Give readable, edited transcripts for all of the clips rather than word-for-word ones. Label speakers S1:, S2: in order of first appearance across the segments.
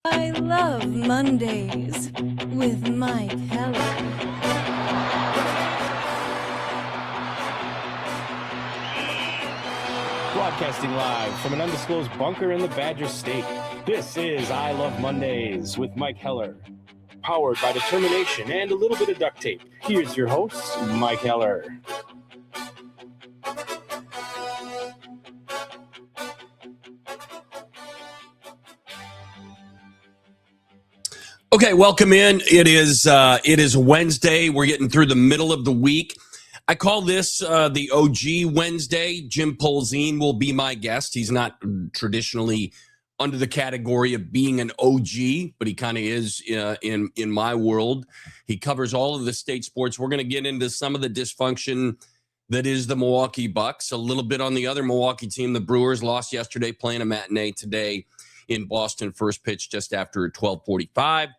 S1: I love Mondays with Mike Heller.
S2: Broadcasting live from an undisclosed bunker in the Badger State, this is I Love Mondays with Mike Heller. Powered by determination and a little bit of duct tape. Here's your host, Mike Heller.
S3: Okay, welcome in. It is Wednesday. We're getting through the middle of the week. I call this the OG Wednesday. Jim Polzin will be my guest. He's not traditionally under the category of being an OG, but he kind of is in my world. He covers all of the state sports. We're going to get into some of the dysfunction that is the Milwaukee Bucks, a little bit on the other Milwaukee team. The Brewers lost yesterday, playing a matinee today in Boston. First pitch just after 12:45.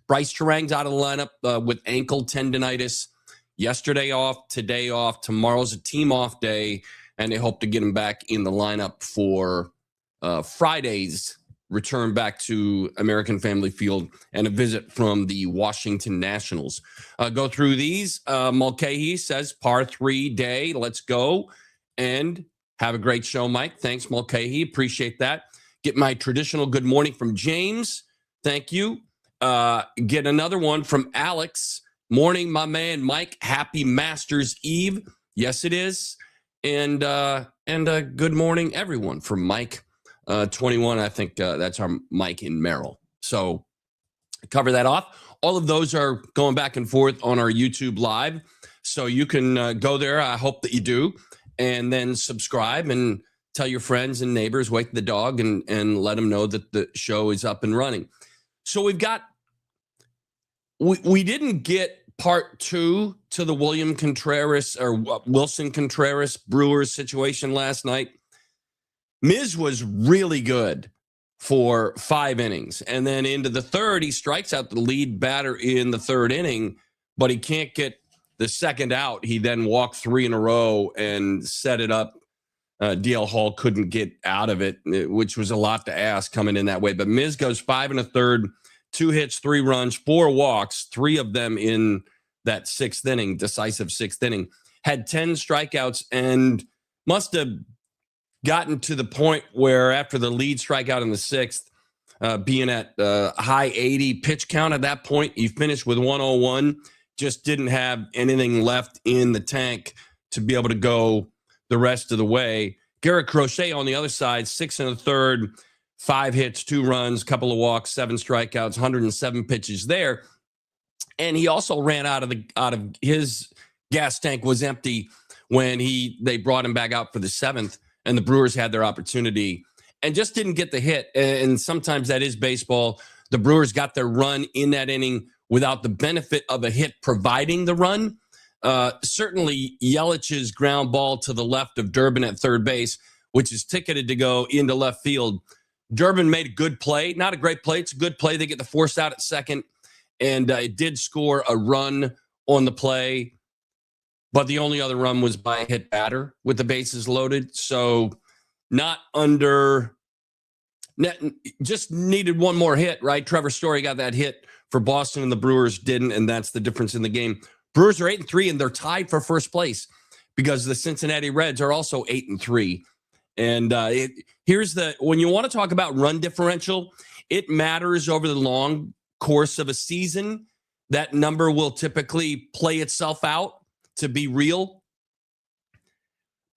S3: Bryce Turang's out of the lineup with ankle tendonitis. Yesterday off, today off. Tomorrow's a team off day, and they hope to get him back in the lineup for Friday's return back to American Family Field and a visit from the Washington Nationals. Go through these. Mulcahy says par 3 day. Let's go and have a great show, Mike. Thanks, Mulcahy. Appreciate that. Get my traditional good morning from James. Thank you. Get another one from Alex. Morning, my man, Mike. Happy Masters Eve. Yes, it is. And good morning, everyone, from Mike 21. I think that's our Mike in Merrill. So cover that off. All of those are going back and forth on our YouTube Live. So you can go there. I hope that you do. And then subscribe and tell your friends and neighbors, wake the dog, and let them know that the show is up and running. So we didn't get part two to the Wilson Contreras Brewers situation last night. Mize was really good for 5 innings. And then into the third, he strikes out the lead batter in the third inning, but he can't get the second out. He then walked 3 in a row and set it up. DL Hall couldn't get out of it, which was a lot to ask coming in that way. But Mize goes 5 1/3, 2 hits, 3 runs, 4 walks, 3 of them in that 6th inning, decisive 6th inning. Had 10 strikeouts and must have gotten to the point where after the lead strikeout in the 6th, being at high 80 pitch count at that point, he finished with 101, just didn't have anything left in the tank to be able to go the rest of the way. Garrett Crochet on the other side, 6 1/3, 5 hits, 2 runs, couple of walks, 7 strikeouts, 107 pitches there. And he also ran out of his gas tank was empty when they brought him back out for the 7th, and the Brewers had their opportunity and just didn't get the hit. And sometimes that is baseball. The Brewers got their run in that inning without the benefit of a hit providing the run. Certainly Yelich's ground ball to the left of Durbin at third base, which is ticketed to go into left field. Durbin made a good play, not a great play. It's a good play. They get the force out at second, and it did score a run on the play, but the only other run was by a hit batter with the bases loaded. So just needed one more hit, right? Trevor Story got that hit for Boston, and the Brewers didn't, and that's the difference in the game. Brewers are 8-3, and they're tied for first place because the Cincinnati Reds are also 8-3. And when you want to talk about run differential, it matters over the long course of a season. That number will typically play itself out to be real.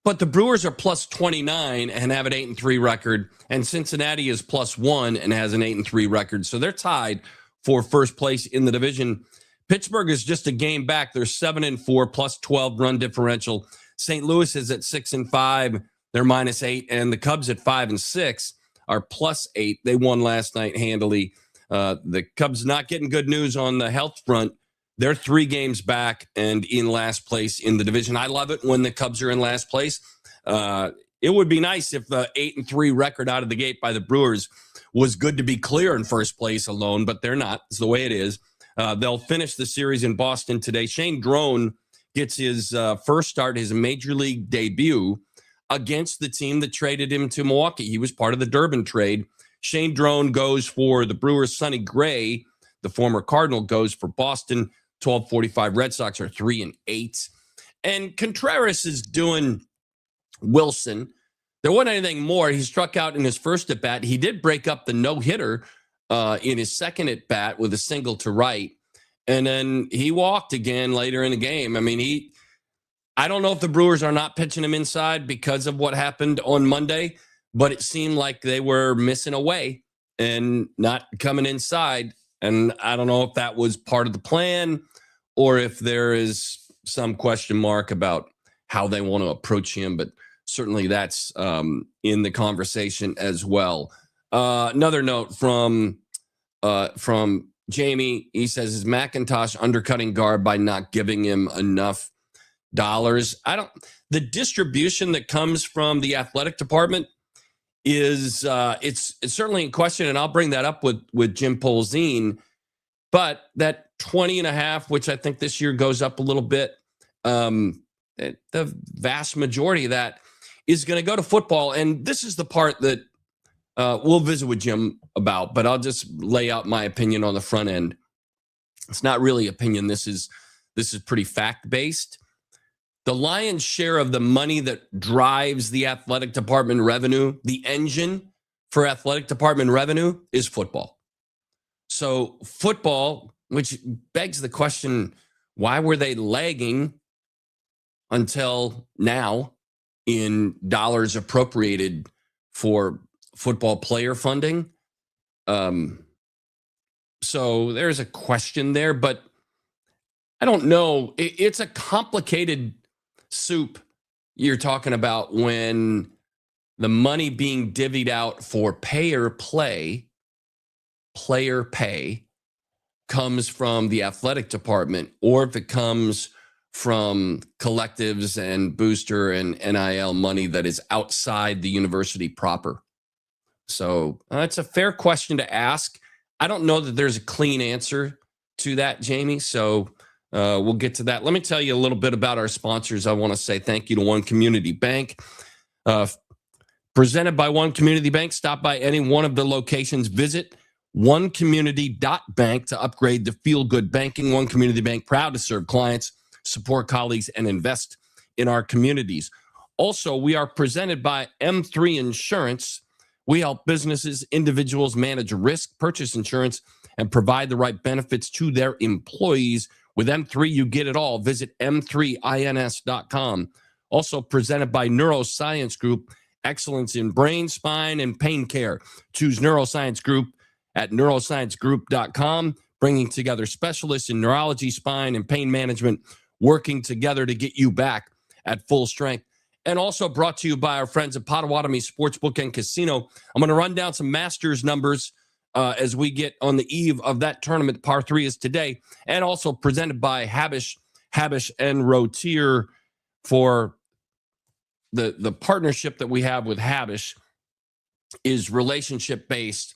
S3: But the Brewers are plus 29 and have an 8-3 record, and Cincinnati is plus 1 and has an 8-3 record. So they're tied for first place in the division. Pittsburgh is just a game back. They're 7-4, plus 12 run differential. St. Louis is at 6-5. They're -8, and the Cubs at 5-6 are +8. They won last night handily. The Cubs not getting good news on the health front. They're 3 games back and in last place in the division. I love it when the Cubs are in last place. It would be nice if the 8-3 record out of the gate by the Brewers was good to be clear in first place alone, but they're not. It's the way it is. They'll finish the series in Boston today. Shane Drone gets his first start, his major league debut against the team that traded him to Milwaukee. He was part of the Durbin trade. Shane Drone goes for the Brewers. Sonny Gray, the former Cardinal, goes for Boston. 12:45 Red Sox are 3-8. And Contreras is doing Wilson. There wasn't anything more. He struck out in his first at bat. He did break up the no-hitter in his second at bat with a single to right. And then he walked again later in the game. I mean, I don't know if the Brewers are not pitching him inside because of what happened on Monday, but it seemed like they were missing away and not coming inside. And I don't know if that was part of the plan or if there is some question mark about how they want to approach him, but certainly that's in the conversation as well. Another note from Jamie. He says, is McIntosh undercutting Garb by not giving him enough dollars? The distribution that comes from the athletic department is it's certainly in question, and I'll bring that up with Jim Polzin. But that 20.5, which I think this year goes up a little bit, the vast majority of that is going to go to football. And this is the part that we'll visit with Jim about, but I'll just lay out my opinion on the front end. It's not really opinion. This is pretty fact-based. The lion's share of the money that drives the athletic department revenue, the engine for athletic department revenue, is football. So football, which begs the question, why were they lagging until now in dollars appropriated for football player funding? So there's a question there, but I don't know. It's a complicated soup you're talking about when the money being divvied out for player pay comes from the athletic department, or if it comes from collectives and booster and NIL money that is outside the university proper. So it's a fair question to ask. I don't know that there's a clean answer to that, Jamie. So we'll get to that. Let me tell you a little bit about our sponsors. I want to say thank you to One Community Bank. Presented by One Community Bank. Stop by any one of the locations. Visit onecommunity.bank to upgrade to feel-good banking. One Community Bank, proud to serve clients, support colleagues, and invest in our communities. Also, we are presented by M3 Insurance. We help businesses, individuals manage risk, purchase insurance, and provide the right benefits to their employees. With M3, you get it all. Visit m3ins.com. Also presented by Neuroscience Group, excellence in brain, spine, and pain care. Choose Neuroscience Group at neurosciencegroup.com, bringing together specialists in neurology, spine, and pain management, working together to get you back at full strength. And also brought to you by our friends at Potawatomi Sportsbook and Casino. I'm going to run down some Masters numbers as we get on the eve of that tournament. Par 3 is today. And also presented by Habish and Rotier for the partnership that we have with Habish is relationship-based.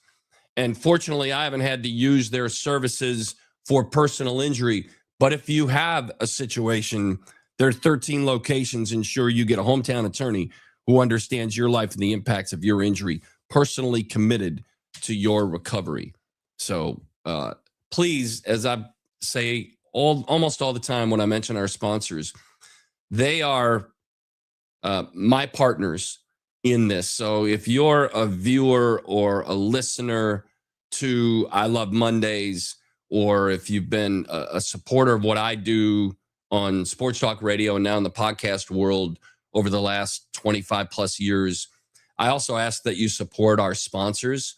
S3: And fortunately, I haven't had to use their services for personal injury. But if you have a situation, there are 13 locations. Ensure you get a hometown attorney who understands your life and the impacts of your injury, personally committed to your recovery. So please, as I say almost all the time when I mention our sponsors, they are my partners in this. So if you're a viewer or a listener to I Love Mondays, or if you've been a supporter of what I do on Sports Talk Radio and now in the podcast world over the last 25 plus years, I also ask that you support our sponsors.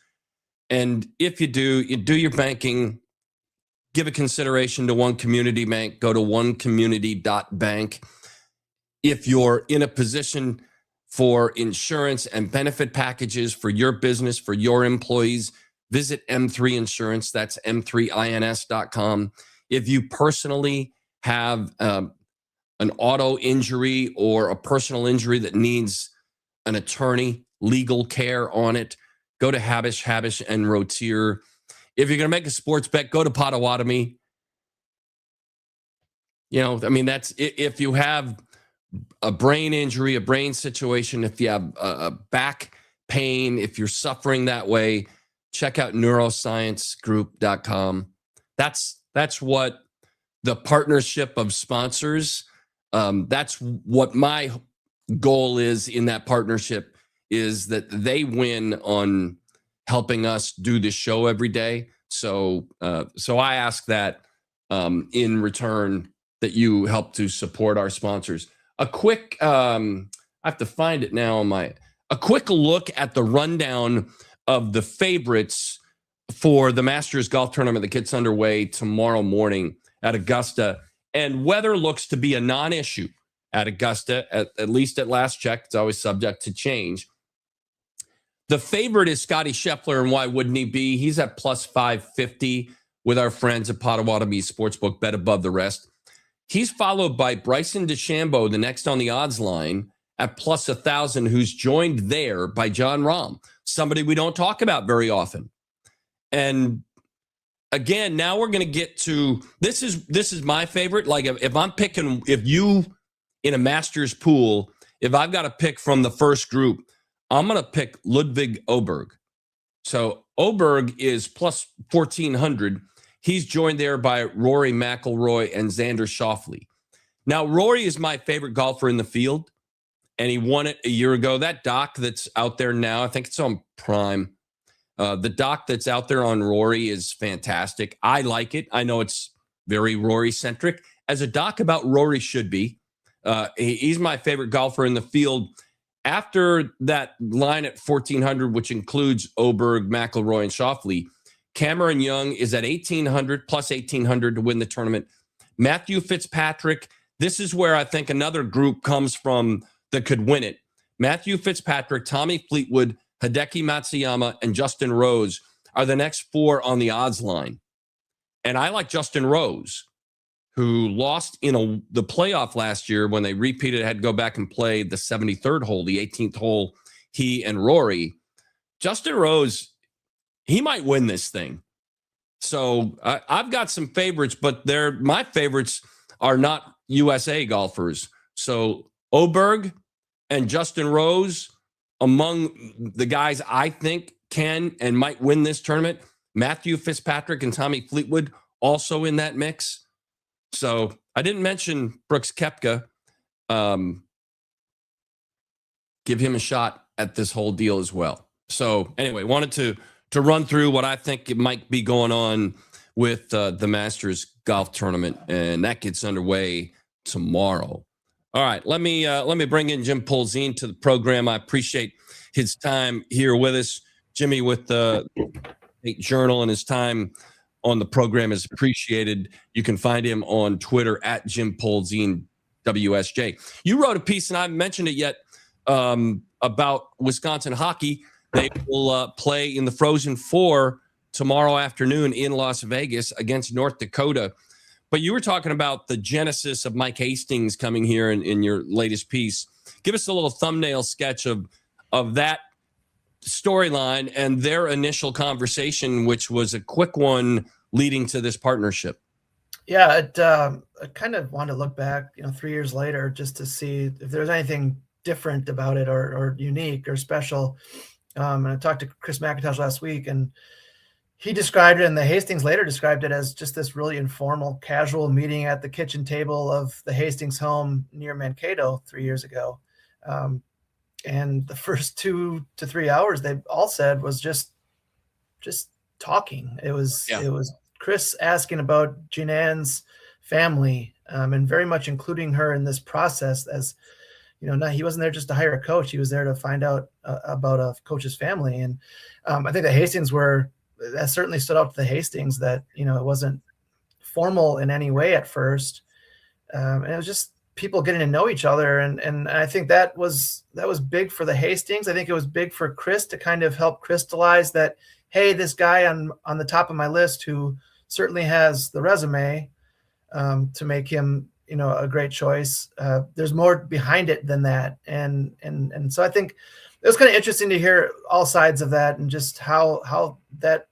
S3: And if you do your banking, give a consideration to One Community Bank. Go to onecommunity.bank. If you're in a position for insurance and benefit packages for your business, for your employees, visit M3 Insurance. That's m3ins.com. If you personally have an auto injury or a personal injury that needs an attorney, legal care on it, go to Habish and Rotier. If you're going to make a sports bet, go to Potawatomi. That's if you have a brain injury, a brain situation, if you have a back pain, if you're suffering that way, check out neurosciencegroup.com. That's what the partnership of sponsors. That's what my goal is in that partnership, is that they win on helping us do this show every day. So I ask that in return that you help to support our sponsors. A quick, I have to find it now on a quick look at the rundown of the favorites for the Masters Golf Tournament that gets underway tomorrow morning at Augusta. And weather looks to be a non-issue at Augusta, at least at last check. It's always subject to change. The favorite is Scottie Scheffler, and why wouldn't he be? He's at plus 550 with our friends at Potawatomi Sportsbook, bet above the rest. He's followed by Bryson DeChambeau, the next on the odds line, at plus 1,000, who's joined there by John Rahm, somebody we don't talk about very often. And again, now we're going to get to, this is my favorite. Like if I'm picking, if you in a Masters pool, if I've got to pick from the first group, I'm going to pick Ludvig Åberg. So Åberg is plus 1,400. He's joined there by Rory McIlroy and Xander Schauffele. Now, Rory is my favorite golfer in the field, and he won it a year ago. That doc that's out there now, I think it's on Prime. The doc that's out there on Rory is fantastic. I like it. I know it's very Rory-centric, as a doc about Rory should be. He's my favorite golfer in the field. After that line at 1,400, which includes Åberg, McIlroy, and Schauffele, Cameron Young is at 1,800, plus 1,800 to win the tournament. Matthew Fitzpatrick, this is where I think another group comes from that could win it. Matthew Fitzpatrick, Tommy Fleetwood, Hideki Matsuyama, and Justin Rose are the next four on the odds line. And I like Justin Rose, who lost in the playoff last year when they repeated, had to go back and play the 73rd hole, the 18th hole, he and Rory. Justin Rose, he might win this thing. So I've got some favorites, but my favorites are not USA golfers. So Åberg and Justin Rose, among the guys I think can and might win this tournament. Matthew Fitzpatrick and Tommy Fleetwood also in that mix. So I didn't mention Brooks Koepka. Give him a shot at this whole deal as well. So anyway, wanted to run through what I think it might be going on with the Masters Golf Tournament, and that gets underway tomorrow. All right, let me bring in Jim Polzin to the program. I appreciate his time here with us. Jimmy with the Journal, and his time on the program is appreciated. You can find him on Twitter at Jim Polzin WSJ. You wrote a piece, and I haven't mentioned it yet, about Wisconsin hockey. They will play in the Frozen Four tomorrow afternoon in Las Vegas against North Dakota. But you were talking about the genesis of Mike Hastings coming here in your latest piece. Give us a little thumbnail sketch of that storyline and their initial conversation, which was a quick one leading to this partnership.
S4: Yeah, I kind of wanted to look back, 3 years later, just to see if there's anything different about it or unique or special. And I talked to Chris McIntosh last week, and he described it, and the Hastings later described it as just this really informal, casual meeting at the kitchen table of the Hastings home near Mankato 3 years ago. And the first 2 to 3 hours, they all said was just talking. It was Chris asking about Jeanan's family, and very much including her in this process. As he wasn't there just to hire a coach; he was there to find out about a coach's family. And I think the Hastings that certainly stood out to the Hastings, that it wasn't formal in any way at first, and it was just people getting to know each other, and I think that was big for the Hastings. I think it was big for Chris to kind of help crystallize that, hey, this guy on the top of my list who certainly has the resume to make him a great choice. There's more behind it than that, and so I think it was kind of interesting to hear all sides of that, and just how that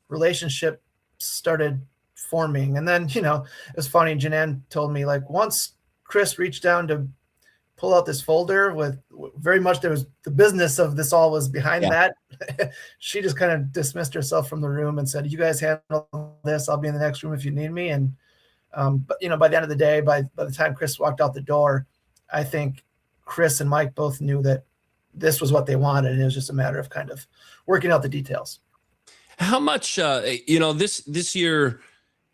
S4: relationship started forming. And then it was funny. Jeanan told me, like, once Chris reached down to pull out this folder with very much there was the business of this all was behind that. She just kind of dismissed herself from the room and said, "You guys handle this. I'll be in the next room if you need me." And but you know, by the end of the day, by the time Chris walked out the door, I think Chris and Mike both knew that this was what they wanted, and it was just a matter of kind of working out the details.
S3: How much, this year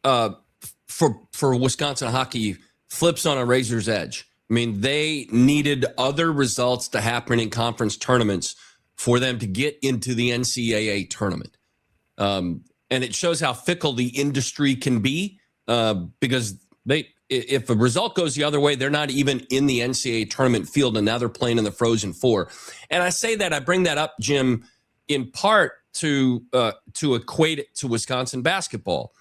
S3: for Wisconsin hockey flips on a razor's edge. I mean, they needed other results to happen in conference tournaments for them to get into the NCAA tournament. And it shows how fickle the industry can be because if a result goes the other way, they're not even in the NCAA tournament field, and now they're playing in the Frozen Four. And I say that, I bring that up, Jim, in part to equate it to Wisconsin basketball.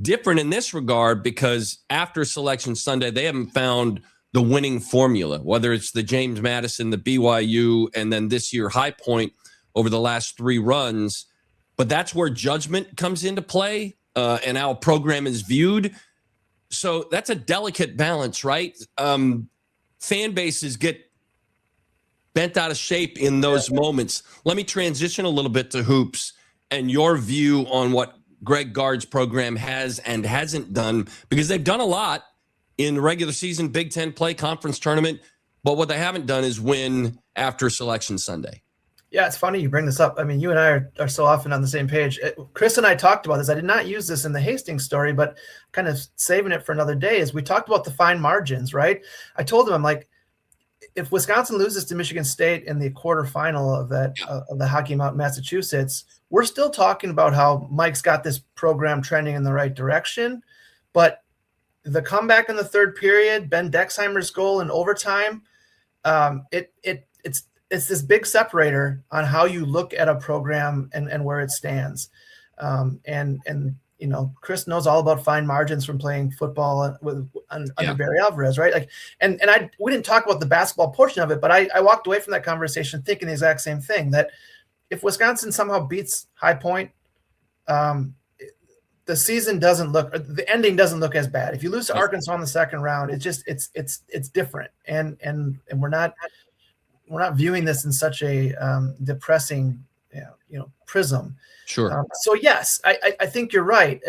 S3: Different in this regard because after Selection Sunday, they haven't found the winning formula, whether it's the James Madison, the BYU, and then this year High Point over the last 3 runs. But that's where judgment comes into play and how a program is viewed. So that's a delicate balance, right? Fan bases get bent out of shape in those moments. Let me transition a little bit to hoops and your view on what Greg Gard's program has and hasn't done, because they've done a lot in regular season, Big Ten play, conference tournament, but what they haven't done is win after Selection Sunday.
S4: Yeah, it's funny you bring this up. I mean, you and I are so often on the same page. Chris and I talked about this. I did not use this in the Hastings story, but kind of saving it for another day is we talked about the fine margins, right? I told him, I'm like, if Wisconsin loses to Michigan State in the quarterfinal of that of the Hockey Mountain, Massachusetts, we're still talking about how Mike's got this program trending in the right direction. But the comeback in the third period, Ben Dexheimer's goal in overtime, it's this big separator on how you look at a program and where it stands. And you know, Chris knows all about fine margins from playing football under Barry Alvarez, right? Like, and we didn't talk about the basketball portion of it, but I walked away from that conversation thinking the exact same thing, that if Wisconsin somehow beats High Point, the season doesn't look, the ending doesn't look as bad. If you lose to Arkansas in the second round, it's just it's different, and we're not viewing this in such a depressing prism.
S3: Sure.
S4: So yes, I think you're right.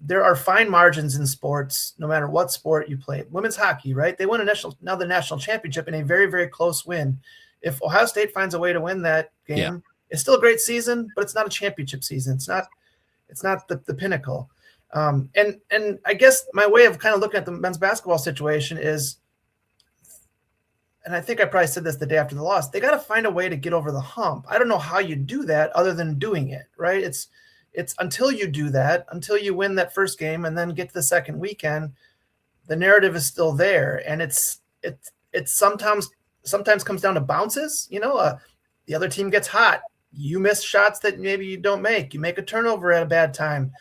S4: There are fine margins in sports, no matter what sport you play. Women's hockey, right? They won another national championship in a very, very close win. If Ohio State finds a way to win that game, it's still a great season, but it's not a championship season. It's not the pinnacle. And I guess my way of kind of looking at the men's basketball situation is, and I think I probably said this the day after the loss, they got to find a way to get over the hump. I don't know how you do that other than doing it, right? It's until you do that, until you win that first game and then get to the second weekend, the narrative is still there. And it's sometimes comes down to bounces. The other team gets hot. You miss shots that maybe you don't make. You make a turnover at a bad time.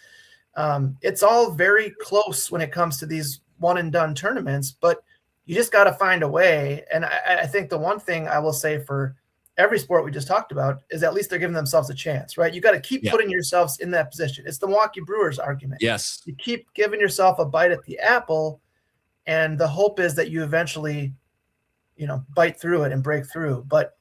S4: It's all very close when it comes to these one and done tournaments, but you just got to find a way. And I think the one thing I will say for every sport we just talked about is at least they're giving themselves a chance, right? You got to keep putting yourselves in that position. It's the Milwaukee Brewers argument.
S3: Yes.
S4: You keep giving yourself a bite at the apple, and the hope is that you eventually, bite through it and break through. But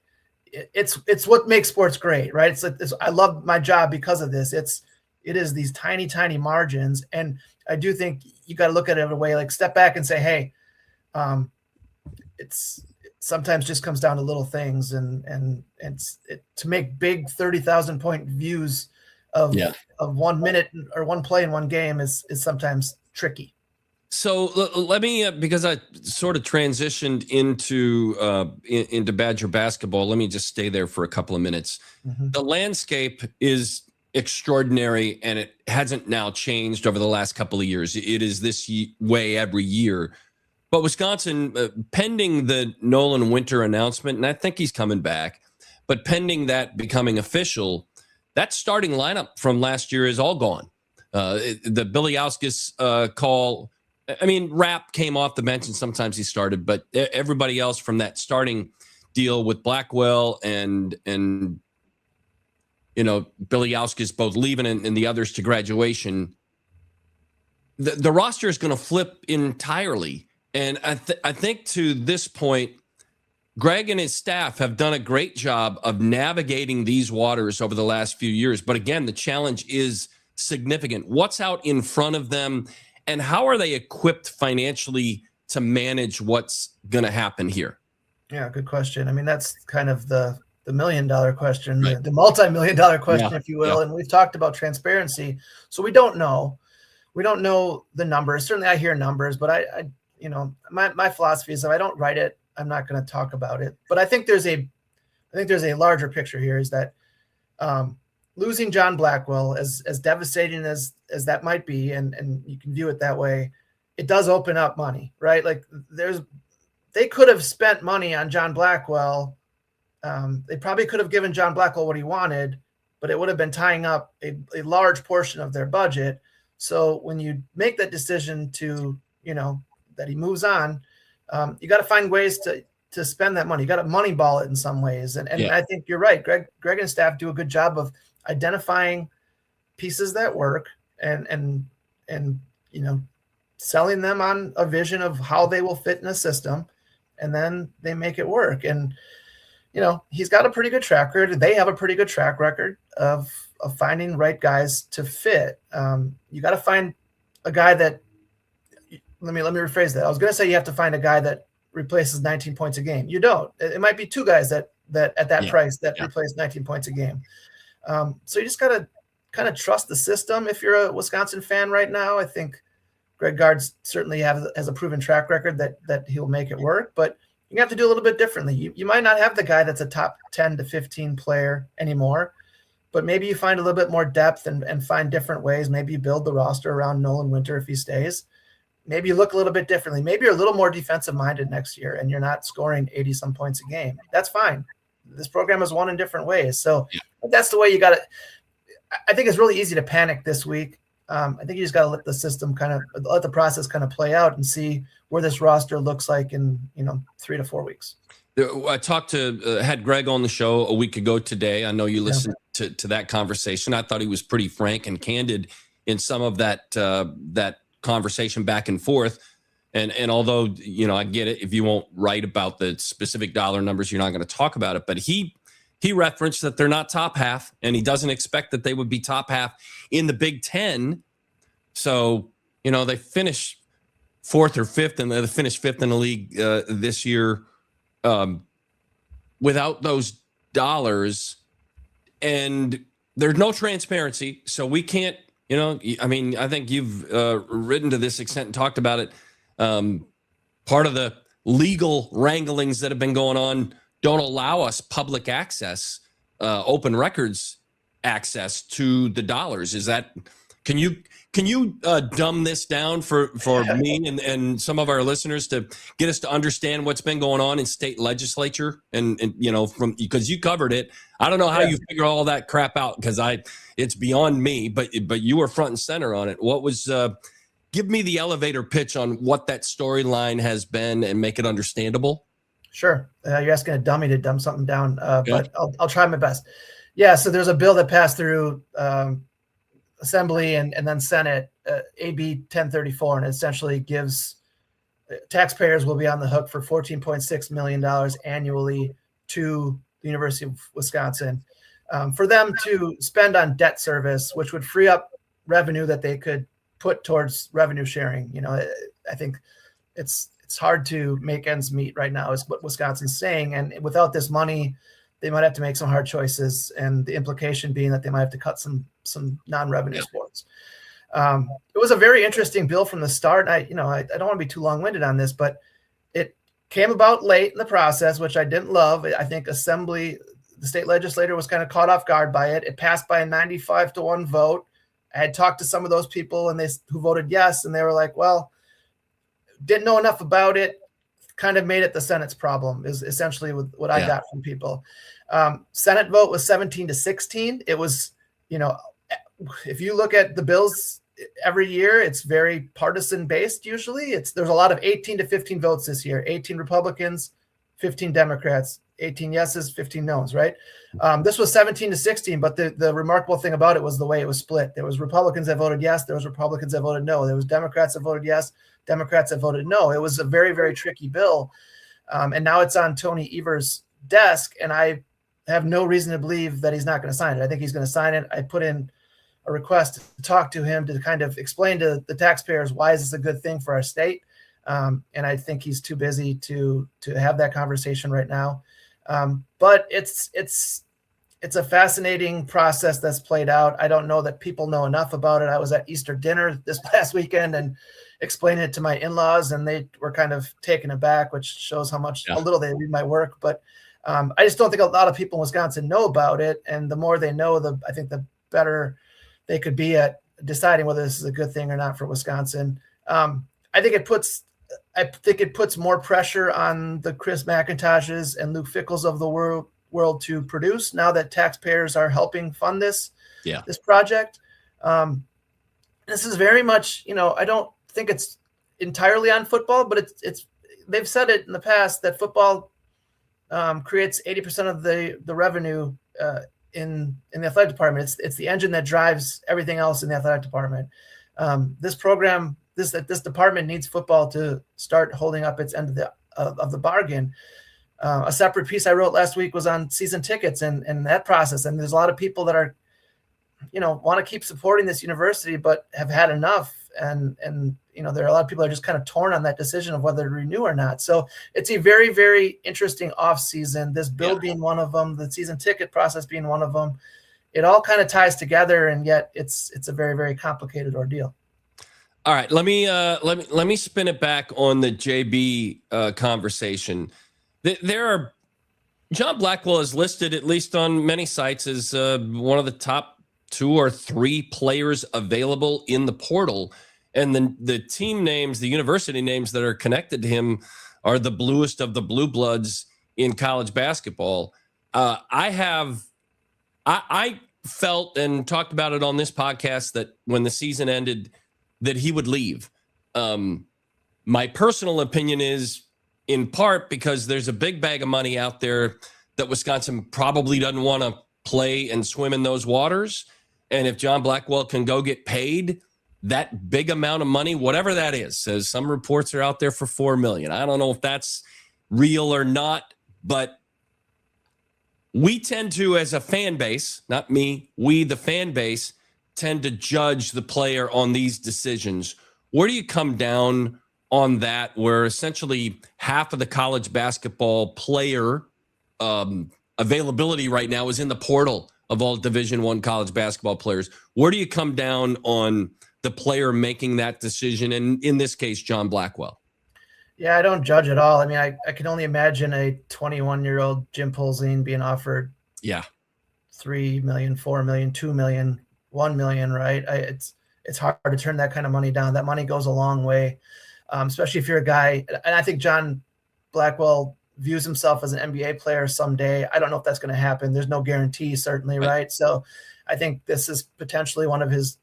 S4: it's what makes sports great, right? I love my job because of this. It is these tiny, tiny margins. And I do think you got to look at it in a way, like step back and say, hey, it's sometimes just comes down to little things, and to make big 30,000 point views of 1 minute or one play in one game is sometimes tricky.
S3: So let me, because I sort of transitioned into Badger basketball, let me just stay there for a couple of minutes. Mm-hmm. The landscape is extraordinary, and it hasn't now changed over the last couple of years. It is this way every year. But Wisconsin, pending the Nolan Winter announcement, and I think he's coming back, but pending that becoming official, that starting lineup from last year is all gone. The Biliauskas call, I mean, Rapp came off the bench and sometimes he started, but everybody else from that starting deal with Blackwell and Biliauskas both leaving and the others to graduation, the roster is going to flip entirely. And I think to this point, Greg and his staff have done a great job of navigating these waters over the last few years. But again, the challenge is significant. What's out in front of them, and how are they equipped financially to manage what's going to happen here?
S4: Yeah, good question. I mean, that's kind of the $1 million question,
S3: Right.
S4: the multi-million-dollar question,
S3: Yeah,
S4: if you will.
S3: yeah.
S4: And we've talked about transparency. So we don't know. We don't know the numbers. Certainly I hear numbers, but I my philosophy is if I don't write it, I'm not going to talk about it. But I think there's a larger picture here, is that losing John Blackwell, as devastating as that might be, and you can view it that way, it does open up money, right? Like they could have spent money on John Blackwell. They probably could have given John Blackwell what he wanted, but it would have been tying up a large portion of their budget. So when you make that decision to, that he moves on, you got to find ways to spend that money. You got to moneyball it in some ways. And I think you're right. Greg and staff do a good job of identifying pieces that work and selling them on a vision of how they will fit in a system, and then they make it work. And he's got a pretty good track record. They have a pretty good track record of finding the right guys to fit. You got to find a guy that, let me rephrase that. I was going to say you have to find a guy that replaces 19 points a game. You don't. It might be two guys that at that price that replace 19 points a game. So you just got to kind of trust the system. If you're a Wisconsin fan right now, I think Greg Gard certainly has a proven track record that he'll make it work, but you have to do a little bit differently. You might not have the guy that's a top 10 to 15 player anymore, but maybe you find a little bit more depth and find different ways. Maybe you build the roster around Nolan Winter if he stays. Maybe you look a little bit differently. Maybe you're a little more defensive minded next year and you're not scoring 80 some points a game. That's fine. This program has won in different ways. So that's the way you got to, I think it's really easy to panic this week. I think you just got to let the process kind of play out and see where this roster looks like in 3 to 4 weeks.
S3: I had Greg on the show a week ago today. I know you listened to that conversation. I thought he was pretty frank and candid in some of that conversation back and forth. And although, I get it, if you won't write about the specific dollar numbers, you're not going to talk about it. But he referenced that they're not top half, and he doesn't expect that they would be top half in the Big Ten. So, they finish fourth or fifth, and they finished fifth in the league this year without those dollars. And there's no transparency. So we can't, I think you've written to this extent and talked about it. Part of the legal wranglings that have been going on don't allow us public access, open records access to the dollars. Is that, can you dumb this down for me and some of our listeners to get us to understand what's been going on in state legislature and because you covered it. I don't know how you figure all that crap out because it's beyond me, but you were front and center on it. What was, give me the elevator pitch on what that storyline has been and make it understandable.
S4: Sure. You're asking a dummy to dumb something down, but I'll try my best. Yeah. So there's a bill that passed through Assembly and then Senate, AB 1034, and it essentially gives taxpayers will be on the hook for $14.6 million annually to the University of Wisconsin for them to spend on debt service, which would free up revenue that they could put towards revenue sharing. I think it's hard to make ends meet right now is what Wisconsin's saying. And without this money, they might have to make some hard choices. And the implication being that they might have to cut some non-revenue sports. It was a very interesting bill from the start. I don't want to be too long-winded on this, but it came about late in the process, which I didn't love. I think Assembly, the state legislature was kind of caught off guard by it. It passed by a 95-1 vote. I had talked to some of those people who voted yes, and they were like, well, didn't know enough about it, kind of made it the Senate's problem is essentially what I got from people. Senate vote was 17-16. It was, if you look at the bills every year, it's very partisan based. Usually there's a lot of 18-15 votes this year, 18 Republicans, 15 Democrats, 18 yeses, 15 no's, right? This was 17-16, but the remarkable thing about it was the way it was split. There was Republicans that voted yes. There was Republicans that voted no. There was Democrats that voted yes, Democrats that voted no. It was a very, very tricky bill. And now it's on Tony Evers' desk, and I have no reason to believe that he's not going to sign it. I think he's going to sign it. I put in a request to talk to him to kind of explain to the taxpayers why is this a good thing for our state. And I think he's too busy to have that conversation right now. But it's a fascinating process that's played out. I don't know that people know enough about it. I was at Easter dinner this past weekend and explained it to my in-laws, and they were kind of taken aback, which shows how little they read my work. But I just don't think a lot of people in Wisconsin know about it. And the more they know, I think the better they could be at deciding whether this is a good thing or not for Wisconsin. I think it puts more pressure on the Chris McIntoshes and Luke Fickles of the world to produce now that taxpayers are helping fund this project. This is very much, I don't think it's entirely on football, but it's they've said it in the past that football creates 80% of the revenue in the athletic department. It's the engine that drives everything else in the athletic department. This program, this department needs football to start holding up its end of the bargain. A separate piece I wrote last week was on season tickets and that process. And there's a lot of people that are, want to keep supporting this university, but have had enough. And there are a lot of people that are just kind of torn on that decision of whether to renew or not. So it's a very, very interesting off season, this bill being one of them, the season ticket process being one of them. It all kind of ties together, and yet it's a very, very complicated ordeal.
S3: All right, let me spin it back on the JB conversation. John Blackwell is listed, at least on many sites, as one of the top 2 or 3 players available in the portal. And then the team names, the university names that are connected to him are the bluest of the blue bloods in college basketball. I felt and talked about it on this podcast that when the season ended, that he would leave. My personal opinion is in part because there's a big bag of money out there that Wisconsin probably doesn't want to play and swim in those waters. And if John Blackwell can go get paid that big amount of money, whatever that is, says some reports are out there for $4 million. I don't know if that's real or not, but we tend to, as a fan base, not me, we, the fan base, tend to judge the player on these decisions. Where do you come down on that, where essentially half of the college basketball player availability right now is in the portal of all Division I college basketball players? Where do you come down on the player making that decision, and in this case, John Blackwell?
S4: Yeah, I don't judge at all. I mean, I can only imagine a 21-year-old Jim Polzin being offered $3 million, $4 million, $2 million, $1 million, right? It's hard to turn that kind of money down. That money goes a long way, especially if you're a guy. And I think John Blackwell views himself as an NBA player someday. I don't know if that's going to happen. There's no guarantee, certainly, right? So I think this is potentially one of his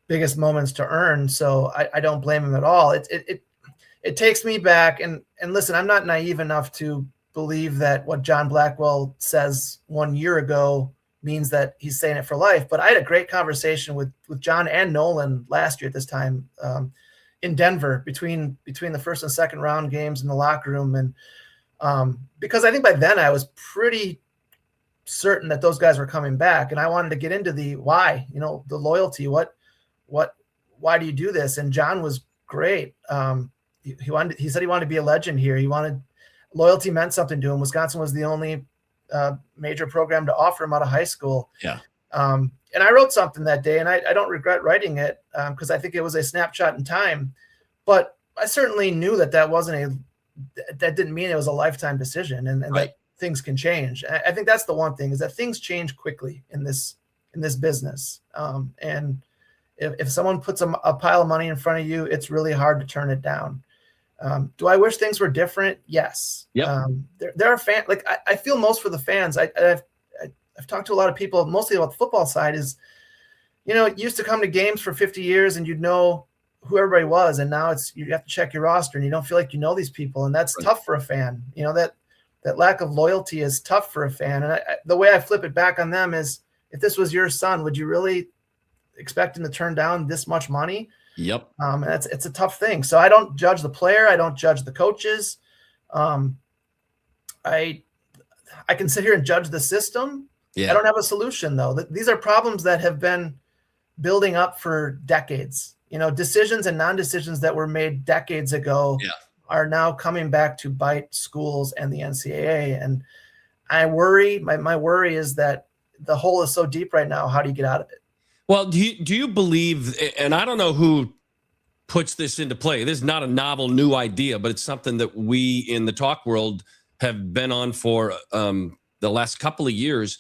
S4: biggest moments to earn. So I don't blame him at all. It takes me back, and listen, I'm not naive enough to believe that what John Blackwell says 1 year ago means that he's saying it for life. But I had a great conversation with John and Nolan last year at this time in Denver between the first and second round games in the locker room. And because I think by then I was pretty certain that those guys were coming back, and I wanted to get into the why, the loyalty, why do you do this? And John was great. He said he wanted to be a legend here. Loyalty meant something to him. Wisconsin was the only major program to offer him out of high school. Yeah. And I wrote something that day, and I don't regret writing it because I think it was a snapshot in time. But I certainly knew that that didn't mean it was a lifetime decision, and right. That things can change. I think that's the one thing, is that things change quickly in this business. And if someone puts a pile of money in front of you, it's really hard to turn it down. Do I wish things were different? Yes. Yep. There are fans, like I feel most for the fans. I've talked to a lot of people, mostly about the football side, is, you used to come to games for 50 years and you'd know who everybody was. And now you have to check your roster and you don't feel like you know these people. And that's right. Tough for a fan. That lack of loyalty is tough for a fan. And the way I flip it back on them is, if this was your son, would you really expect him to turn down this much money? Yep. And it's a tough thing. So I don't judge the player. I don't judge the coaches. I can sit here and judge the system.
S3: Yeah.
S4: I don't have a solution though. These are problems that have been building up for decades. Decisions and non-decisions that were made decades ago are now coming back to bite schools and the NCAA. And I worry, my worry is that the hole is so deep right now. How do you get out of it?
S3: Well, do you believe, and I don't know who puts this into play. This is not a novel new idea, but it's something that we in the talk world have been on for the last couple of years.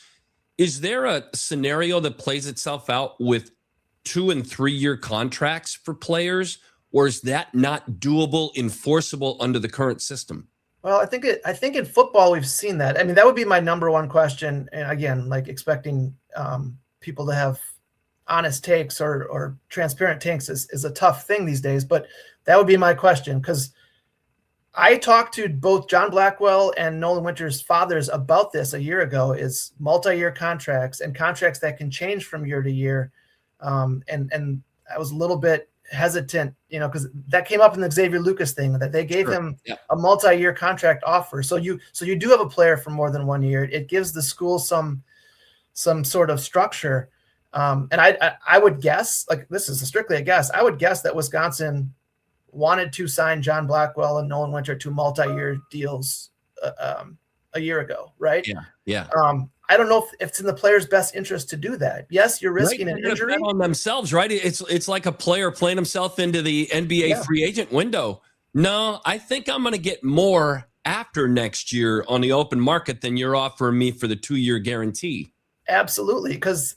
S3: Is there a scenario that plays itself out with 2 and 3 year contracts for players, or is that not doable, enforceable under the current system?
S4: Well, I think in football we've seen that. I mean, that would be my number one question. And again, like expecting people to have honest takes or transparent takes is a tough thing these days. But that would be my question, because I talked to both John Blackwell and Nolan Winter's fathers about this a year ago. Is multi-year contracts and contracts that can change from year to year. And I was a little bit hesitant, because that came up in the Xavier Lucas thing, that they gave him a multi-year contract offer. So you do have a player for more than 1 year. It gives the school some sort of structure. And I would guess, like, this is strictly a guess, I would guess that Wisconsin wanted to sign John Blackwell and Nolan Winter to multi-year deals a year ago, right?
S3: Yeah.
S4: I don't know if it's in the player's best interest to do that. Yes, you're risking an injury
S3: on themselves, right? It's like a player playing himself into the NBA free agent window. No, I think I'm going to get more after next year on the open market than you're offering me for the 2-year guarantee.
S4: Absolutely, because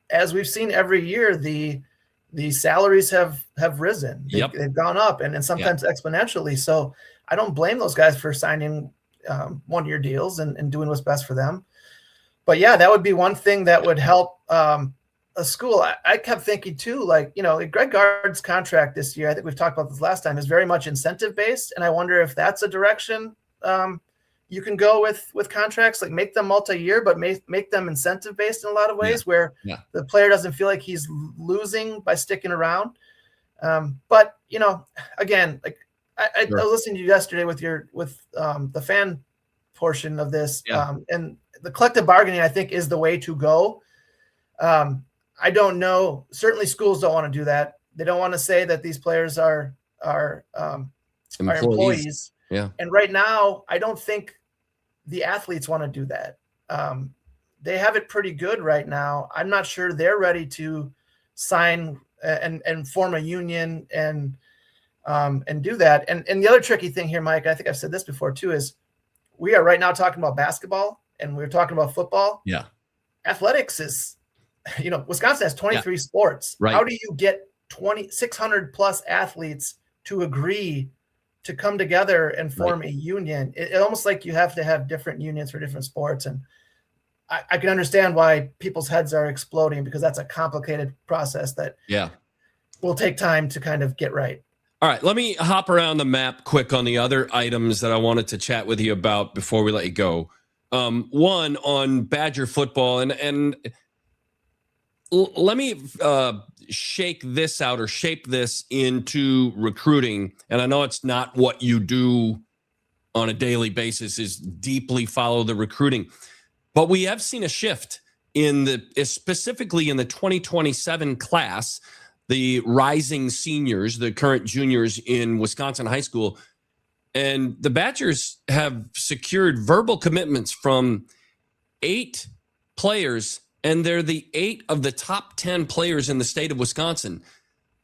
S4: as we've seen every year, the salaries have risen. They've gone up, and sometimes exponentially. So I don't blame those guys for signing 1-year deals and doing what's best for them. But yeah, that would be one thing that would help a school. I kept thinking too, like, Greg Gard's contract this year, I think we've talked about this last time, is very much incentive based. And I wonder if that's a direction you can go with contracts, like make them multi-year, but make them incentive based in a lot of ways where the player doesn't feel like he's losing by sticking around. But, again, like I was listening to you yesterday with the fan portion of this. And the collective bargaining, I think, is the way to go. I don't know. Certainly schools don't want to do that. They don't want to say that these players are employees.
S3: Yeah.
S4: And right now, I don't think the athletes want to do that. They have it pretty good right now. I'm not sure they're ready to sign and form a union and do that. And the other tricky thing here, Mike, I think I've said this before too, is we are right now talking about basketball and we're talking about football.
S3: Yeah.
S4: Athletics is, Wisconsin has 23 sports.
S3: Right.
S4: How do you get 600 plus athletes to agree to come together and form a union? It almost like you have to have different unions for different sports. And I can understand why people's heads are exploding, because that's a complicated process that will take time to kind of get right.
S3: All right, let me hop around the map quick on the other items that I wanted to chat with you about before we let you go. One on Badger football, and let me shake this out or shape this into recruiting. And I know it's not what you do on a daily basis, is deeply follow the recruiting, but we have seen a shift specifically in the 2027 class, the rising seniors, the current juniors in Wisconsin high school. And the Badgers have secured verbal commitments from 8 players, and they're the 8 of the top 10 players in the state of Wisconsin.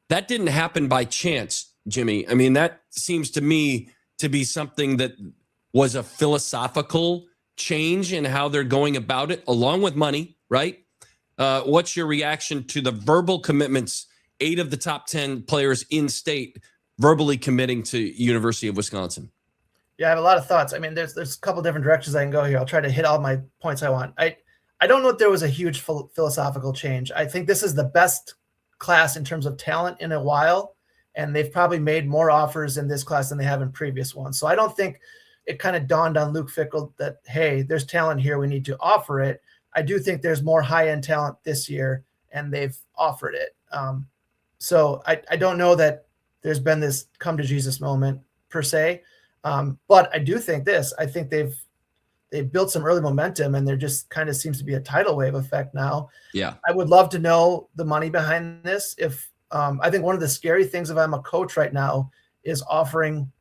S3: That didn't happen by chance, Jimmy. I mean, that seems to me to be something that was a philosophical change in how they're going about it, along with money, right? What's your reaction to the verbal commitments, 8 of the top 10 players in state verbally committing to University of Wisconsin?
S4: Yeah, I have a lot of thoughts. I mean, there's a couple different directions I can go here. I'll try to hit all my points I want. I don't know if there was a huge philosophical change. I think this is the best class in terms of talent in a while, and they've probably made more offers in this class than they have in previous ones. So I don't think it kind of dawned on Luke Fickle that, hey, there's talent here, we need to offer it. I do think there's more high-end talent this year, and they've offered it. So I don't know that there's been this come to Jesus moment per se. But I do think I think they've built some early momentum, and there just kind of seems to be a tidal wave effect now.
S3: Yeah.
S4: I would love to know the money behind this. If I think one of the scary things if I'm a coach right now is offering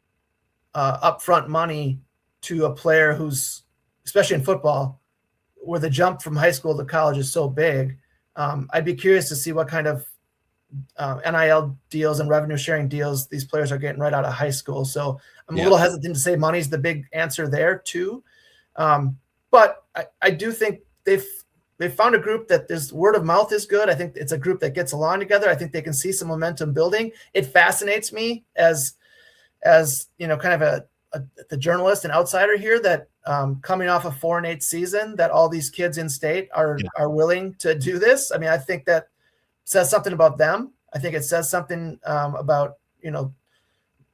S4: upfront money to a player who's, especially in football, where the jump from high school to college is so big. I'd be curious to see what kind of NIL deals and revenue sharing deals these players are getting right out of high school. So I'm a little hesitant to say money's the big answer there too. But I do think they've found a group that this word of mouth is good. I think it's a group that gets along together. I think they can see some momentum building. It fascinates me as kind of the journalist and outsider here that coming off a 4-8 season, that all these kids in state are willing to do this. I mean, I think that says something about them. I think it says something about,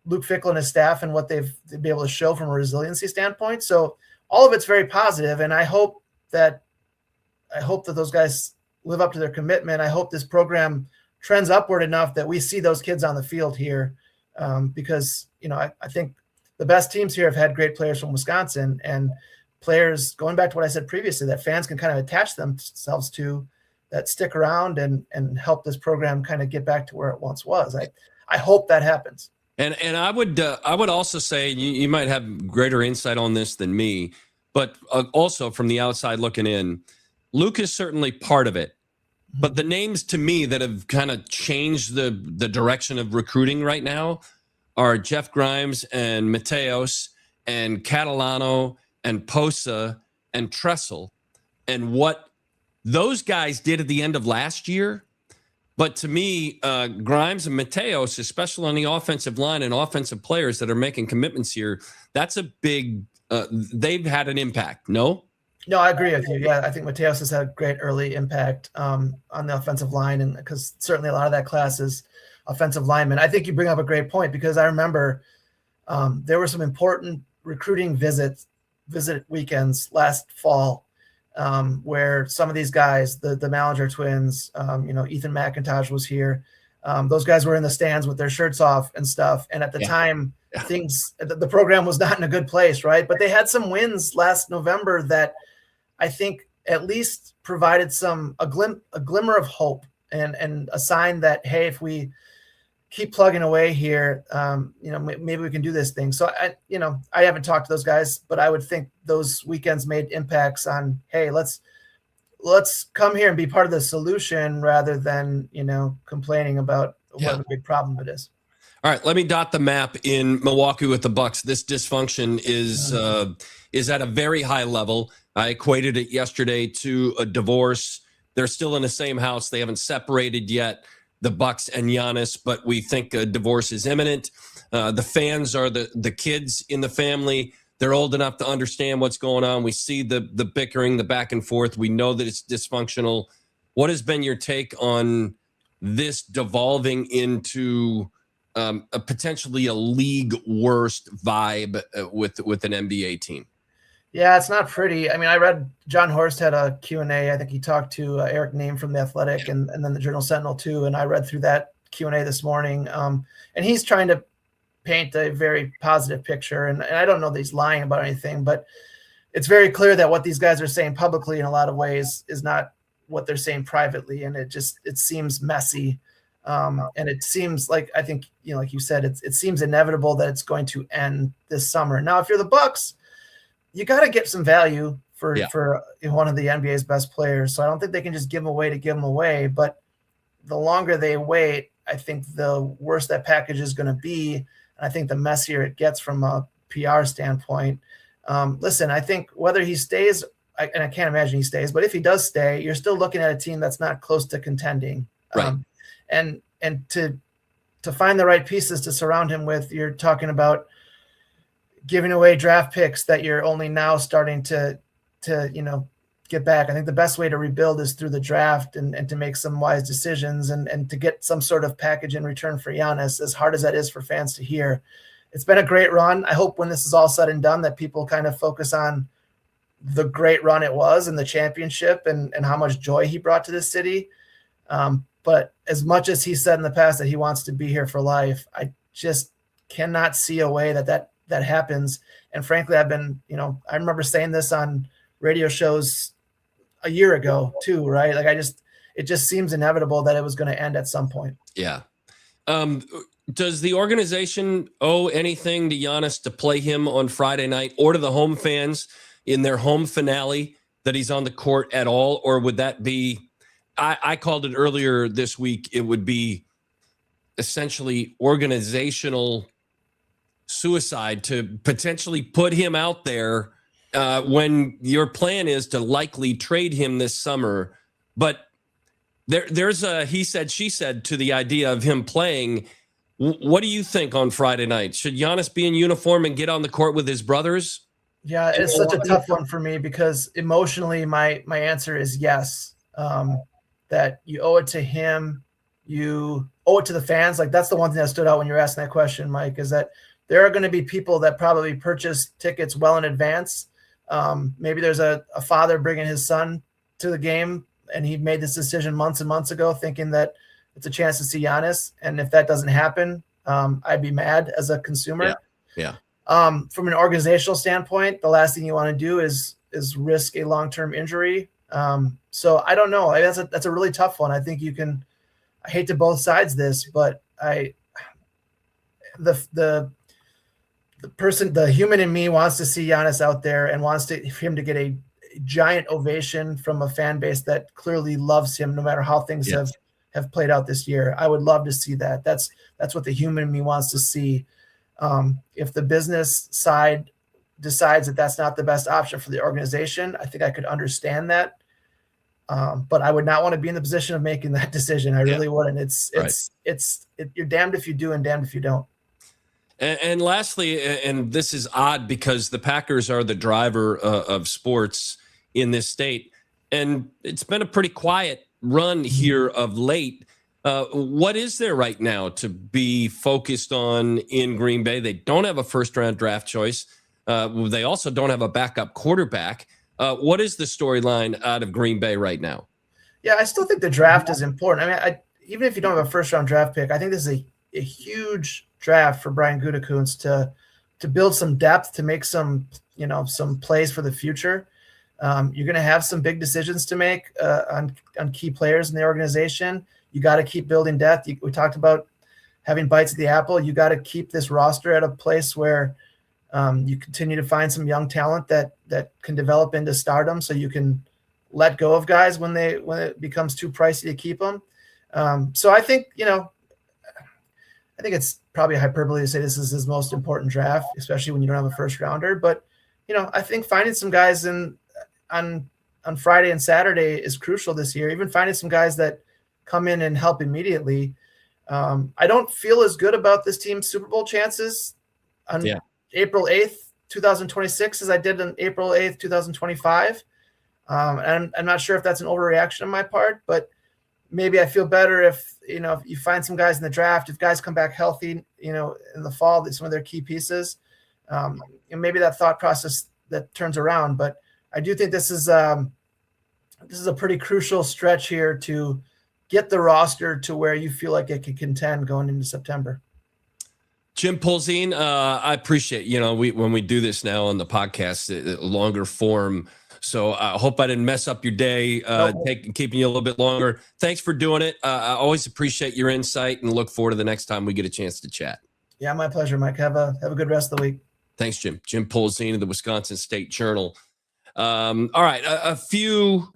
S4: Luke Fickle and his staff and what they've been able to show from a resiliency standpoint. So all of it's very positive, and I hope that those guys live up to their commitment. I hope this program trends upward enough that we see those kids on the field here, because I think the best teams here have had great players from Wisconsin, and players, going back to what I said previously, that fans can kind of attach themselves to, that stick around and help this program kind of get back to where it once was. I hope that happens.
S3: And I would also say you might have greater insight on this than me, but also from the outside looking in, Luke is certainly part of it. But the names to me that have kind of changed the direction of recruiting right now are Jeff Grimes and Mateos and Catalano and Posa and Tressel, and what those guys did at the end of last year. But to me, Grimes and Mateos, especially on the offensive line and offensive players that are making commitments here, that's a big they've had an impact. No,
S4: I agree with you. Yeah, I think Mateos has had a great early impact on the offensive line, and because certainly a lot of that class is offensive linemen. I think you bring up a great point, because I remember there were some important recruiting visit weekends last fall where some of these guys, the Malinger twins, Ethan McIntosh was here. Those guys were in the stands with their shirts off and stuff. And at the time, the program was not in a good place, right? But they had some wins last November that I think at least provided a glimmer of hope and a sign that, hey, if we keep plugging away here, maybe we can do this thing. So I haven't talked to those guys, but I would think those weekends made impacts on, hey, let's come here and be part of the solution rather than, complaining about what a big problem it is.
S3: All right, let me dot the map in Milwaukee with the Bucks. This dysfunction is at a very high level. I equated it yesterday to a divorce. They're still in the same house. They haven't separated yet, the Bucks and Giannis, but we think a divorce is imminent. The fans are the kids in the family. They're old enough to understand what's going on. We see the bickering, the back and forth. We know that it's dysfunctional. What has been your take on this devolving into potentially a league worst vibe with an NBA team?
S4: Yeah, it's not pretty. I mean, I read John Horst had a Q&A. I think he talked to Eric Nehm from The Athletic and then the Journal Sentinel too. And I read through that Q&A this morning. And he's trying to paint a very positive picture. And I don't know that he's lying about anything, but it's very clear that what these guys are saying publicly in a lot of ways is not what they're saying privately. And it seems messy. And it seems like, I think, like you said, it seems inevitable that it's going to end this summer. Now, if you're the Bucks, you got to get some value for one of the NBA's best players. So I don't think they can just give them away. But the longer they wait, I think the worse that package is going to be. And I think the messier it gets from a PR standpoint. Listen, I think whether he stays, and I can't imagine he stays, but if he does stay, you're still looking at a team that's not close to contending.
S3: Right.
S4: And to find the right pieces to surround him with, you're talking about giving away draft picks that you're only now starting to get back. I think the best way to rebuild is through the draft and to make some wise decisions and to get some sort of package in return for Giannis, as hard as that is for fans to hear. It's been a great run. I hope when this is all said and done that people kind of focus on the great run it was and the championship and how much joy he brought to this city. But as much as he said in the past that he wants to be here for life, I just cannot see a way that that happens. And frankly, I've been, I remember saying this on radio shows a year ago too, right? Like it just seems inevitable that it was going to end at some point.
S3: Yeah. Does the organization owe anything to Giannis to play him on Friday night, or to the home fans in their home finale that he's on the court at all? Or would that be, I called it earlier this week, it would be essentially organizational suicide to potentially put him out there when your plan is to likely trade him this summer. But there's a he said, she said to the idea of him playing. What do you think on Friday night? Should Giannis be in uniform and get on the court with his brothers?
S4: Yeah, it's such a tough one for me because emotionally my answer is yes. That you owe it to him. You owe it to the fans. Like, that's the one thing that stood out when you were asking that question, Mike, is that there are going to be people that probably purchase tickets well in advance. Maybe there's a father bringing his son to the game, and he made this decision months and months ago thinking that it's a chance to see Giannis. And if that doesn't happen, I'd be mad as a consumer.
S3: Yeah.
S4: From an organizational standpoint, the last thing you want to do is risk a long-term injury. So I don't know. That's a really tough one. I think I hate to both sides this, but the human in me wants to see Giannis out there and wants him to get a giant ovation from a fan base that clearly loves him, no matter how things have played out this year. I would love to see that. That's what the human in me wants to see. If the business side decides that that's not the best option for the organization, I think I could understand that. But I would not want to be in the position of making that decision. I really wouldn't. You're damned if you do and damned if you don't.
S3: And lastly, and this is odd because the Packers are the driver of sports in this state, and it's been a pretty quiet run here of late. What is there right now to be focused on in Green Bay? They don't have a first-round draft choice. They also don't have a backup quarterback. What is the storyline out of Green Bay right now?
S4: Yeah, I still think the draft is important. I mean, even if you don't have a first-round draft pick, I think this is a huge draft for Brian Gutekunst to build some depth, to make some plays for the future. You're going to have some big decisions to make on key players in the organization. You got to keep building depth. We talked about having bites at the apple. You got to keep this roster at a place where you continue to find some young talent that can develop into stardom, so you can let go of guys when it becomes too pricey to keep them. So I think it's probably hyperbole to say this is his most important draft, especially when you don't have a first rounder. But I think finding some guys on Friday and Saturday is crucial this year. Even finding some guys that come in and help immediately. I don't feel as good about this team's Super Bowl chances on April 8th, 2026 as I did on April 8th, 2025. And I'm not sure if that's an overreaction on my part, but maybe I feel better if you find some guys in the draft, if guys come back healthy, in the fall, some of their key pieces, and maybe that thought process that turns around. But I do think this is a pretty crucial stretch here to get the roster to where you feel like it can contend going into September.
S3: Jim Polzin, I appreciate, when we do this now on the podcast, longer form. So I hope I didn't mess up your day, keeping you a little bit longer. Thanks for doing it. I always appreciate your insight and look forward to the next time we get a chance to chat.
S4: Yeah, my pleasure, Mike. Have a good rest of the week.
S3: Thanks, Jim. Jim Polzin of the Wisconsin State Journal. All right, a few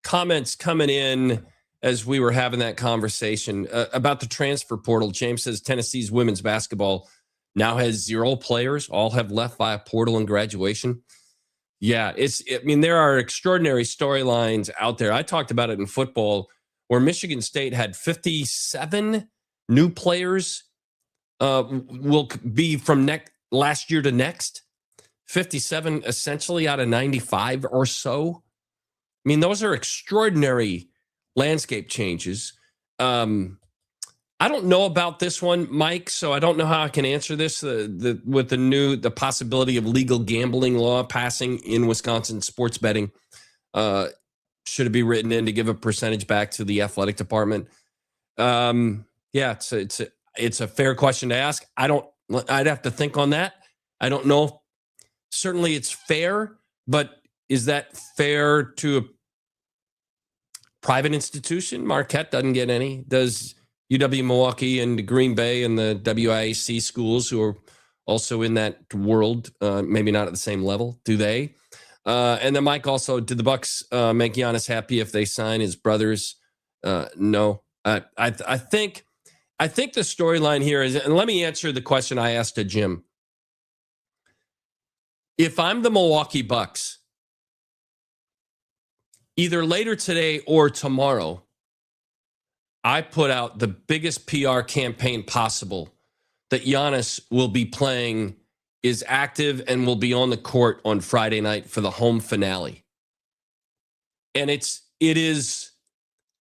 S3: comments coming in as we were having that conversation about the transfer portal. James says Tennessee's women's basketball now has 0 players. All have left via portal and graduation. Yeah, there are extraordinary storylines out there. I talked about it in football where Michigan State had 57 new players will be from last year to next. 57 essentially out of 95 or so. Those are extraordinary landscape changes. I don't know about this one, Mike, so I don't know how I can answer this with the possibility of legal gambling law passing in Wisconsin sports betting. Should it be written in to give a percentage back to the athletic department? It's a fair question to ask. I don't I'd have to think on that. I don't know. Certainly it's fair, but is that fair to a private institution? Marquette doesn't get any. Does UW Milwaukee and Green Bay and the WIAC schools who are also in that world, maybe not at the same level, do they? And then Mike also, did the Bucks make Giannis happy if they sign his brothers? No. I think the storyline here is, and let me answer the question I asked to Jim. If I'm the Milwaukee Bucks, either later today or tomorrow, I put out the biggest PR campaign possible that Giannis will be playing, is active, and will be on the court on Friday night for the home finale. And it is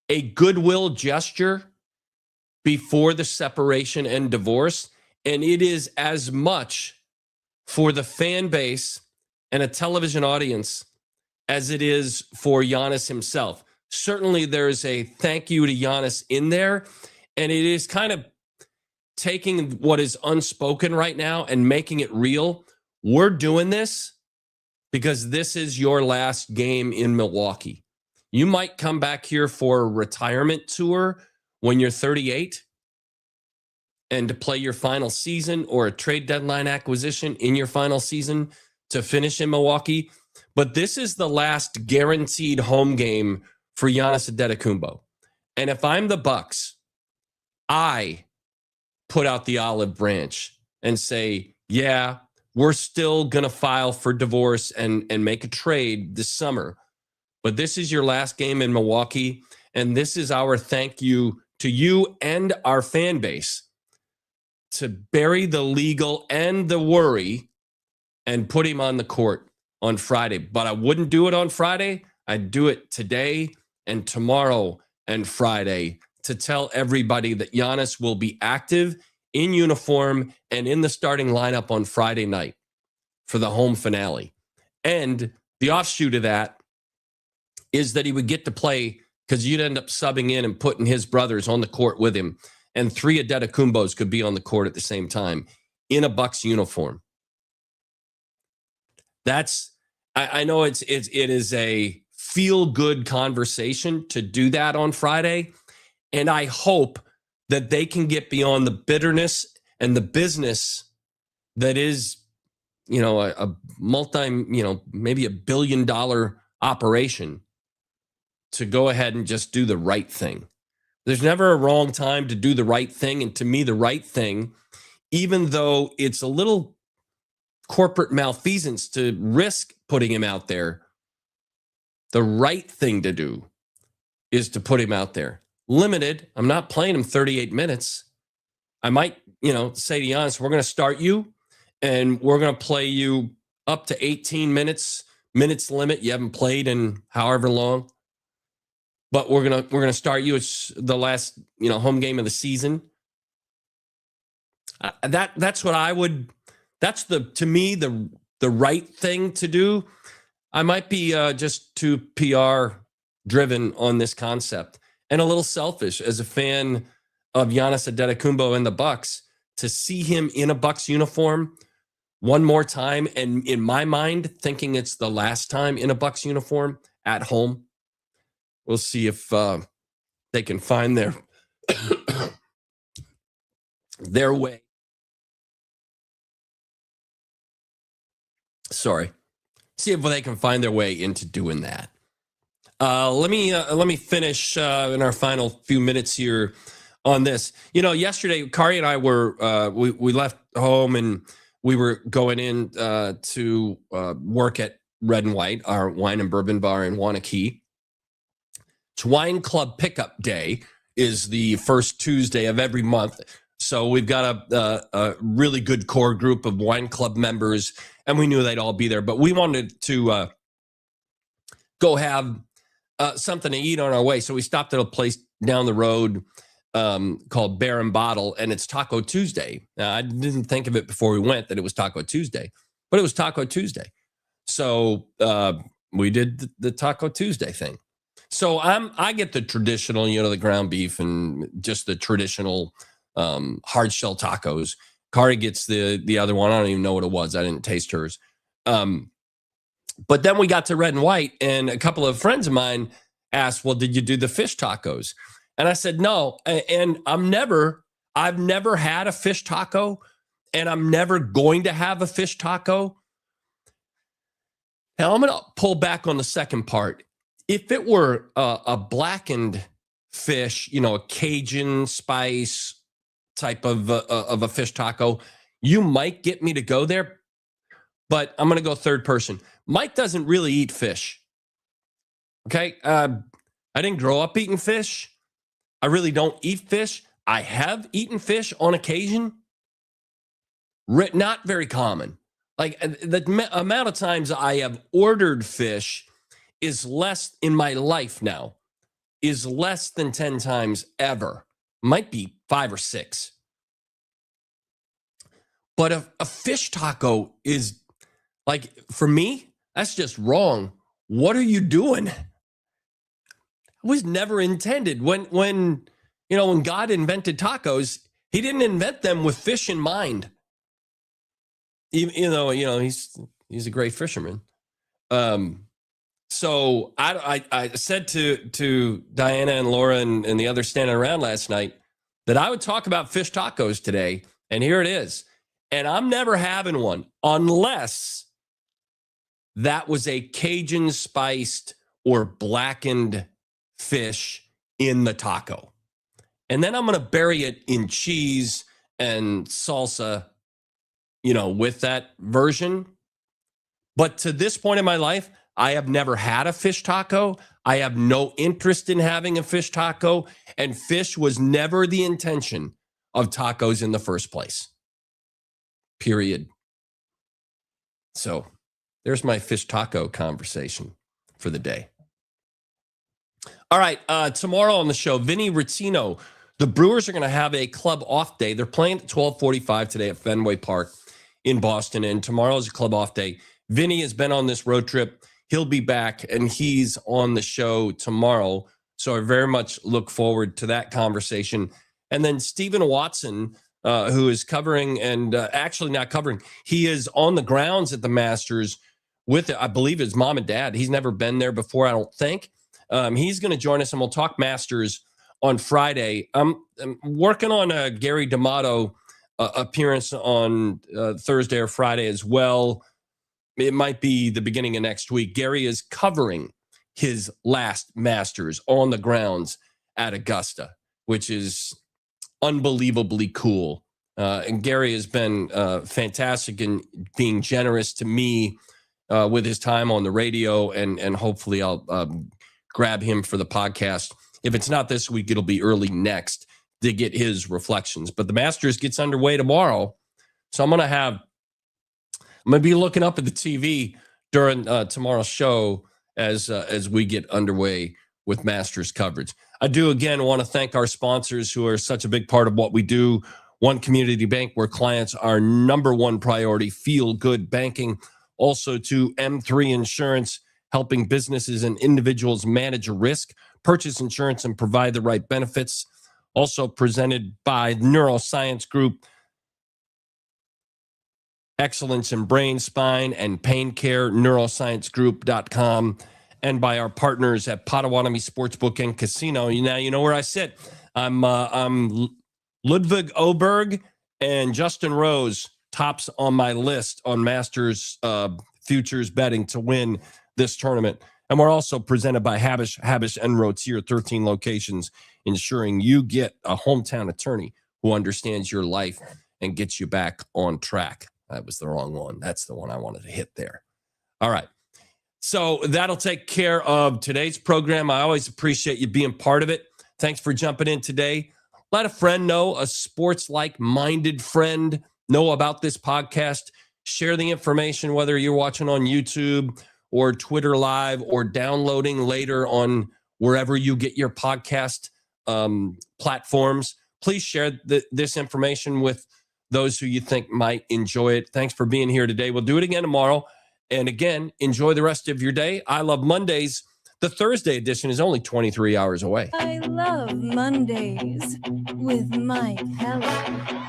S3: a goodwill gesture before the separation and divorce, and it is as much for the fan base and a television audience as it is for Giannis himself. Certainly there's a thank you to Giannis in there, and it is kind of taking what is unspoken right now and making it real. We're doing this because this is your last game in Milwaukee. You might come back here for a retirement tour when you're 38 and to play your final season, or a trade deadline acquisition in your final season to finish in Milwaukee. But this is the last guaranteed home game for Giannis Antetokounmpo. And if I'm the Bucks, I put out the olive branch and say, yeah, we're still going to file for divorce and make a trade this summer. But this is your last game in Milwaukee. And this is our thank you to you and our fan base, to bury the legal and the worry and put him on the court on Friday. But I wouldn't do it on Friday. I'd do it today and tomorrow and Friday to tell everybody that Giannis will be active, in uniform, and in the starting lineup on Friday night for the home finale. And the offshoot of that is that he would get to play, because you'd end up subbing in and putting his brothers on the court with him, and 3 Antetokounmpos could be on the court at the same time in a Bucks uniform. I know it is a feel-good conversation to do that on Friday, and I hope that they can get beyond the bitterness and the business that is, a multi, maybe $1 billion operation, to go ahead and just do the right thing. There's never a wrong time to do the right thing. And to me, the right thing, even though it's a little corporate malfeasance to risk putting him out there, the right thing to do is to put him out there. Limited. I'm not playing him 38 minutes. I might, say to Giannis, we're going to start you and we're going to play you up to 18 minutes limit. You haven't played in however long. But we're gonna start you. It's the last home game of the season. That's what I would. That's to me the right thing to do. I might be just too PR driven on this concept, and a little selfish as a fan of Giannis Antetokounmpo and the Bucks, to see him in a Bucks uniform one more time, and in my mind thinking it's the last time in a Bucks uniform at home. We'll see if they can find their way. Sorry. See if they can find their way into doing that. Let me finish in our final few minutes here on this. Yesterday, Kari and I were we left home and we were going in to work at Red and White, our wine and bourbon bar in Wanakee. It's Wine Club Pickup Day is the first Tuesday of every month. So we've got a really good core group of wine club members, and we knew they'd all be there. But we wanted to go have something to eat on our way. So we stopped at a place down the road called Bear and Bottle, and it's Taco Tuesday. Now, I didn't think of it before we went that it was Taco Tuesday, but it was Taco Tuesday. So we did the Taco Tuesday thing. So I get the traditional, the ground beef and just the traditional hard shell tacos. Kari gets the other one. I don't even know what it was. I didn't taste hers. But then we got to red and white, and a couple of friends of mine asked, well, did you do the fish tacos? And I said, no. And I've never had a fish taco, and I'm never going to have a fish taco. Now I'm going to pull back on the second part. If it were a blackened fish, a Cajun spice type of a fish taco, you might get me to go there, but I'm going to go third person. Mike doesn't really eat fish. Okay. I didn't grow up eating fish. I really don't eat fish. I have eaten fish on occasion. Not very common. Like the amount of times I have ordered fish is less in my life now, is less than 10 times ever. Might be 5 or 6. But a fish taco is like, for me, that's just wrong. What are you doing? It was never intended. When God invented tacos, he didn't invent them with fish in mind. Even though, he's a great fisherman. So I said to Diana and Laura and the others standing around last night that I would talk about fish tacos today. And here it is. And I'm never having one unless that was a Cajun spiced or blackened fish in the taco. And then I'm going to bury it in cheese and salsa, with that version. But to this point in my life, I have never had a fish taco. I have no interest in having a fish taco. And fish was never the intention of tacos in the first place. Period. So there's my fish taco conversation for the day. All right. Tomorrow on the show, Vinnie Ratino. The Brewers are going to have a club off day. They're playing at 12:45 today at Fenway Park in Boston. And tomorrow is a club off day. Vinny has been on this road trip. He'll be back, and he's on the show tomorrow. So I very much look forward to that conversation. And then Stephen Watson, who is covering and actually not covering. He is on the grounds at the Masters with, I believe, his mom and dad. He's never been there before, I don't think. He's going to join us, and we'll talk Masters on Friday. I'm working on a Gary D'Amato appearance on Thursday or Friday as well. It might be the beginning of next week. Gary is covering his last Masters on the grounds at Augusta, which is unbelievably cool. And Gary has been fantastic in being generous to me with his time on the radio, and hopefully I'll grab him for the podcast. If it's not this week, it'll be early next to get his reflections. But the Masters gets underway tomorrow, so I'm going to be looking up at the TV during tomorrow's show as we get underway with Masters coverage. I do, again, want to thank our sponsors who are such a big part of what we do. One Community Bank, where clients are number one priority, feel good banking. Also to M3 Insurance, helping businesses and individuals manage risk, purchase insurance, and provide the right benefits. Also presented by Neuroscience Group, Excellence in Brain, Spine, and Pain Care, neurosciencegroup.com, and by our partners at Potawatomi Sportsbook and Casino. Now you know where I sit. I'm Ludvig Åberg and Justin Rose, tops on my list on Masters futures betting to win this tournament. And we're also presented by Habish & Rotier, 13 locations, ensuring you get a hometown attorney who understands your life and gets you back on track. That was the wrong one. That's the one I wanted to hit there. All right. So that'll take care of today's program. I always appreciate you being part of it. Thanks for jumping in today. Let a friend know, a sports-like minded friend, know about this podcast. Share the information, whether you're watching on YouTube or Twitter Live or downloading later on wherever you get your podcast platforms. Please share this information with those who you think might enjoy it. Thanks for being here today. We'll do it again tomorrow. And again, enjoy the rest of your day. I Love Mondays. The Thursday edition is only 23 hours away.
S1: I love Mondays with Mike Heller.